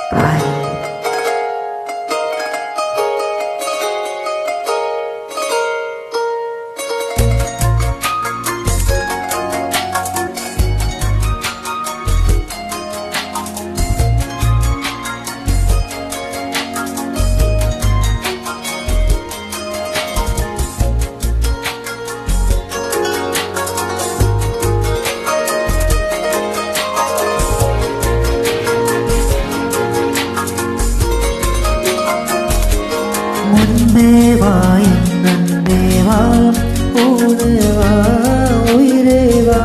பாய். முன்பேவா என் நன்பேவா ஊனேவா உயிரேவா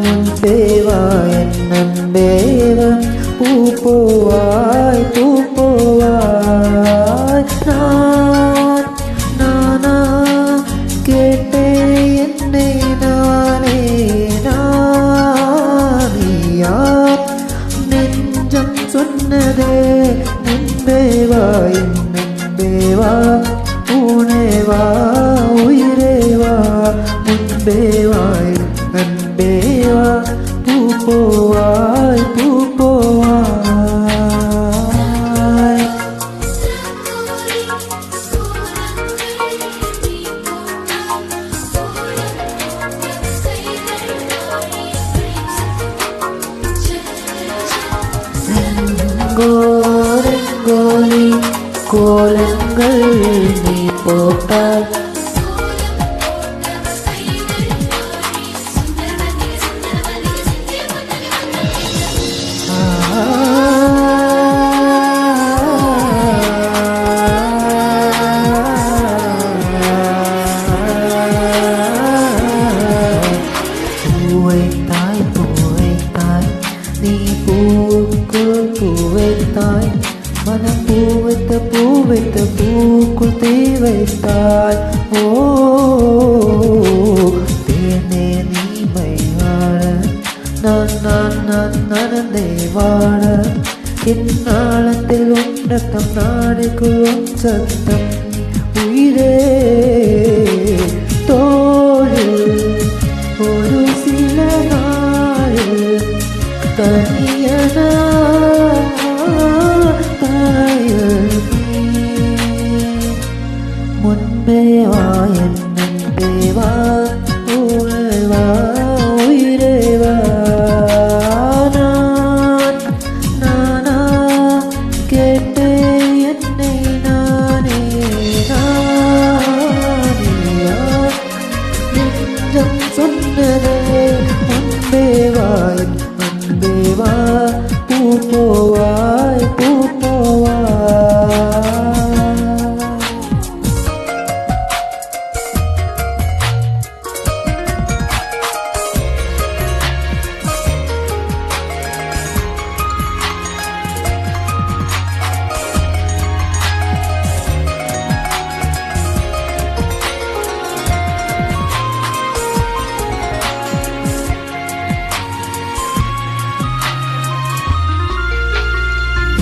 முன்பேவா என் நன்பேவா பூப்போவாய் பூப்போவாய் நானா கேட்டேன் என்னை நானே நானியா நெஞ்சம் சொன்னதே முன்பேவா என் தேவா ஊனேவா உயிரேவா முன்பேவாய் அன்பேவா பூப்போவாய் பூப்போவாய். ரெங்கோலி கோலங்கள் நீ போட்டால் பூவைத்தாய் பூவைத்தாய் நீ பூவுக்கு பூவைத்தாய் மனம் பூவைத்த பூவைத்த பூக்குள் தீ வைத்தாய். ஓ தேனே நீ மைவாழ நான் நடந்தே வாழ என் நாளத்தில் உண்டக்கம் நாடுக்குள் உன் சத்தம் உயிரே தோழில் ஒரு சில நாளில் தனியன முன்பேவா என் நன்பேவா ஊனேவா உயிரேவா நானா கேட்டேன் என்னை நானே நானியா நெஞ்சம் சொன்னதே முன்பேவா என் அன்பேவா பூப்போவாய் பூப்போவாய்.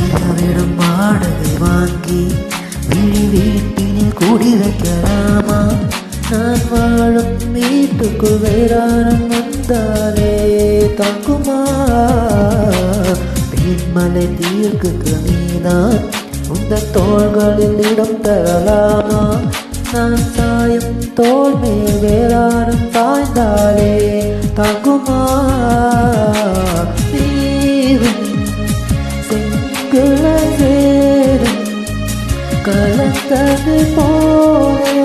இரவிடும் வாடகை வாங்கி வீட்டினில் கூடி வைக்கலாமா? நான் வாழும் வீட்டுக்குள் வேறாரம் வந்தாலே தாக்குமா? பெண்மலை தீர்க்கு நீதான் உந்த தோள்களில் இடம் தரலாமா? நான் சாயம் தோல் மேல் வேறாரம் பாய்ந்தாலே தாக்குமா? கலந்தது போலே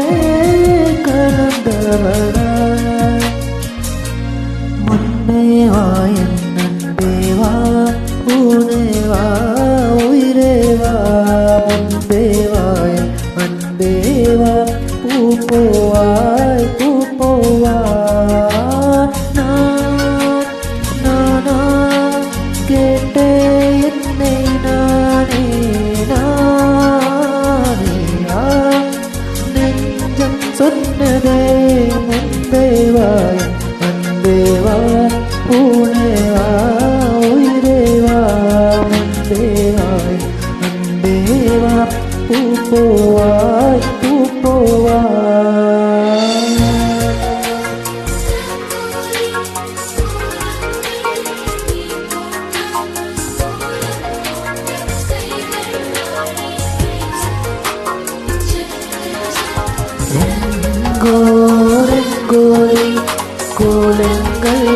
கலந்தவனா முன்பேவா என் நன்பேவா ஊனேவா உயிரேவா முன்பேவா என் அன்பேவா பூப்போவாய் பூப்போவாய். நானா கேட்டேன் என்னை நானே நானியா நெஞ்சம் சொன்னதே முன்பேவா அன்பேவா ஊனேவா உயிரேவா முன்பேவா அன்பேவா பூப்போவாய் பூப்போவாய்.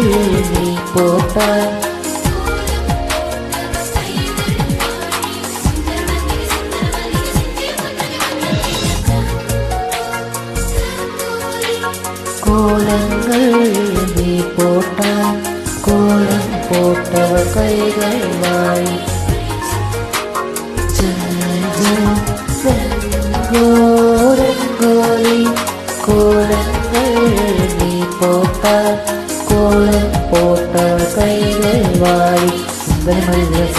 நீ போட்டாய் கோலங்கள் நீ போட்டாய் கோலம் போட்ட கைகள் வாய் ரங்கோலி கோலங்கள் நீ போட்டாய் கோலம் போட்ட கைகள் வாய் சுந்தர மல்லிகை